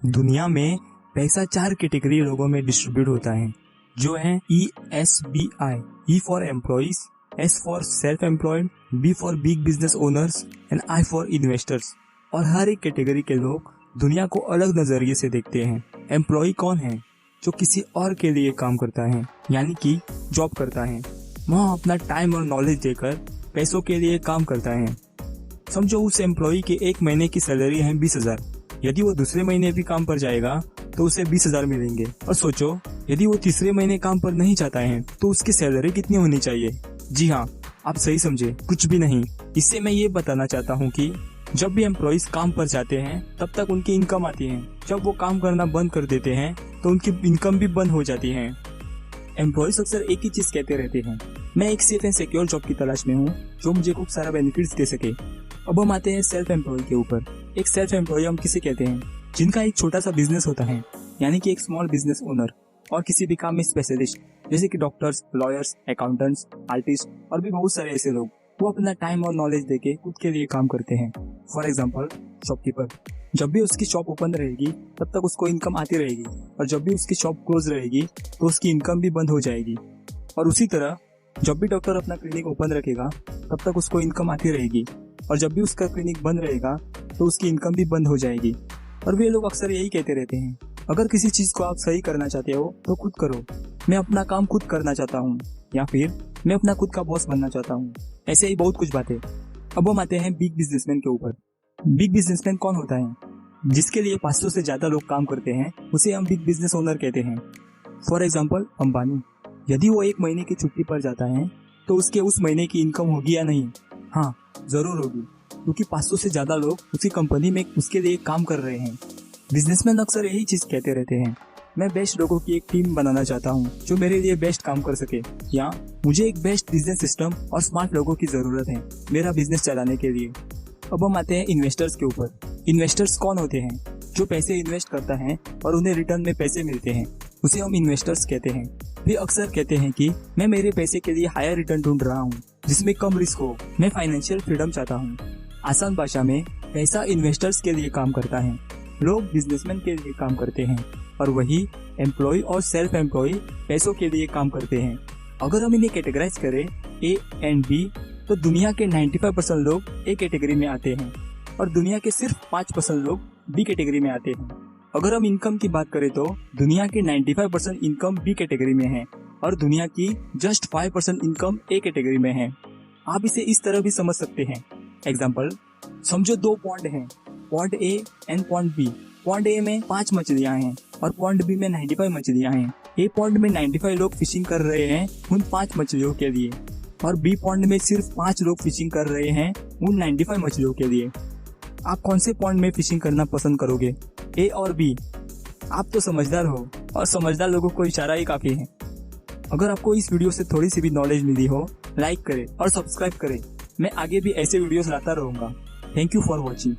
दुनिया में पैसा 4 कैटेगरी लोगों में डिस्ट्रीब्यूट होता है, जो है ESBI, E for employees, S for self employed, B for big business owners and I for investors. और हर एक कैटेगरी के लोग दुनिया को अलग नजरिए से देखते हैं। एम्प्लॉय कौन है? जो किसी और के लिए काम करता है, यानी कि जॉब करता है। वह अपना टाइम और नॉलेज देकर पैसों के लिए काम करता है। समझो उस एम्प्लॉय की एक महीने की सैलरी है 20,000। यदि वो दूसरे महीने भी काम पर जाएगा तो उसे 20,000 मिलेंगे। और सोचो, यदि वो तीसरे महीने काम पर नहीं जाता है तो उसकी सैलरी कितनी होनी चाहिए? जी हाँ, आप सही समझे, कुछ भी नहीं। इससे मैं ये बताना चाहता हूँ कि जब भी एम्प्लॉइज काम पर जाते हैं तब तक उनकी इनकम आती है। जब वो काम करना बंद कर देते हैं तो उनकी इनकम भी बंद हो जाती है। एम्प्लॉइज अक्सर एक ही चीज कहते रहते हैं, मैं एक सेफ एंड सिक्योर जॉब की तलाश में हूँ जो मुझे खूब सारा बेनिफिट्स दे सके। अब हम आते हैं सेल्फ एम्प्लॉय के ऊपर। एक सेल्फ एम्प्लॉय हम किसे कहते हैं? जिनका एक छोटा सा बिजनेस होता है, यानी कि एक स्मॉल बिजनेस ओनर, और किसी भी काम में स्पेशलिस्ट, जैसे कि डॉक्टर्स, लॉयर्स, अकाउंटेंट्स, आर्टिस्ट और भी बहुत सारे ऐसे लोग। वो अपना टाइम और नॉलेज देके खुद के लिए काम करते हैं। फॉर एग्जाम्पल, शॉपकीपर, जब भी उसकी शॉप ओपन रहेगी तब तक उसको इनकम आती रहेगी, और जब भी उसकी शॉप क्लोज रहेगी तो उसकी इनकम भी बंद हो जाएगी। और उसी तरह जब भी डॉक्टर अपना क्लिनिक ओपन रखेगा तब तक उसको इनकम आती रहेगी, और जब भी उसका क्लिनिक बंद रहेगा तो उसकी इनकम भी बंद हो जाएगी। और वे लोग अक्सर यही कहते रहते हैं, अगर किसी चीज को आप सही करना चाहते हो तो खुद करो। मैं अपना काम खुद करना चाहता हूँ, या फिर मैं अपना खुद का बॉस बनना चाहता हूँ। ऐसे ही बहुत कुछ बातें। अब हम आते हैं बिग बिजनेसमैन के ऊपर। बिग बिजनेसमैन कौन होता है? जिसके लिए 500 से ज्यादा लोग काम करते हैं, उसे हम बिग बिजनेस ओनर कहते हैं। For example, Ambani. यदि वो एक महीने की छुट्टी पर जाता है तो उसके उस महीने की इनकम होगी या नहीं? हाँ, जरूर होगी, क्योंकि 500 से ज्यादा लोग उसी कंपनी में उसके लिए काम कर रहे हैं। बिजनेसमैन अक्सर यही चीज कहते रहते हैं, मैं बेस्ट लोगों की एक टीम बनाना चाहता हूँ जो मेरे लिए बेस्ट काम कर सके, या मुझे एक बेस्ट बिजनेस सिस्टम और स्मार्ट लोगों की जरूरत है मेरा बिजनेस चलाने के लिए। अब हम आते हैं इन्वेस्टर्स के ऊपर। इन्वेस्टर्स कौन होते हैं? जो पैसे इन्वेस्ट करता है और उन्हें रिटर्न में पैसे मिलते हैं, उसे हम इन्वेस्टर्स कहते हैं। वे अक्सर कहते हैं कि मैं मेरे पैसे के लिए हायर रिटर्न ढूंढ रहा हूँ जिसमें कम रिस्क हो, मैं फाइनेंशियल फ्रीडम चाहता हूँ। आसान भाषा में, पैसा इन्वेस्टर्स के लिए काम करता है, लोग बिजनेसमैन के लिए काम करते हैं, और वही एम्प्लॉय और सेल्फ एम्प्लॉय पैसों के लिए काम करते हैं। अगर हम इन्हें कैटेगराइज करें A एंड B, तो दुनिया के 95% लोग A कैटेगरी में आते हैं और दुनिया के सिर्फ 5% लोग B कैटेगरी में आते हैं। अगर हम इनकम की बात करें तो दुनिया के 95% इनकम B कैटेगरी में है और दुनिया की जस्ट 5% इनकम A कैटेगरी में है। आप इसे इस तरह भी समझ सकते हैं। एग्जाम्पल, समझो 2 पॉन्ड हैं, pond A and pond B। Pond A में 5 मछलियां हैं और पॉन्ड B में 95 मछलियां हैं। A पॉन्ड में 95 लोग फिशिंग कर रहे हैं उन 5 मछलियों के लिए, और B पॉन्ड में सिर्फ 5 लोग फिशिंग कर रहे हैं उन 95 मछलियों के लिए। आप कौन से पॉन्ड में फिशिंग करना पसंद करोगे, A और B? आप तो समझदार हो, और समझदार लोगों को इशारा ही काफी है। अगर आपको इस वीडियो से थोड़ी सी भी नॉलेज मिली हो, लाइक करें और सब्सक्राइब करें। मैं आगे भी ऐसे वीडियोस लाता रहूंगा। Thank you for watching.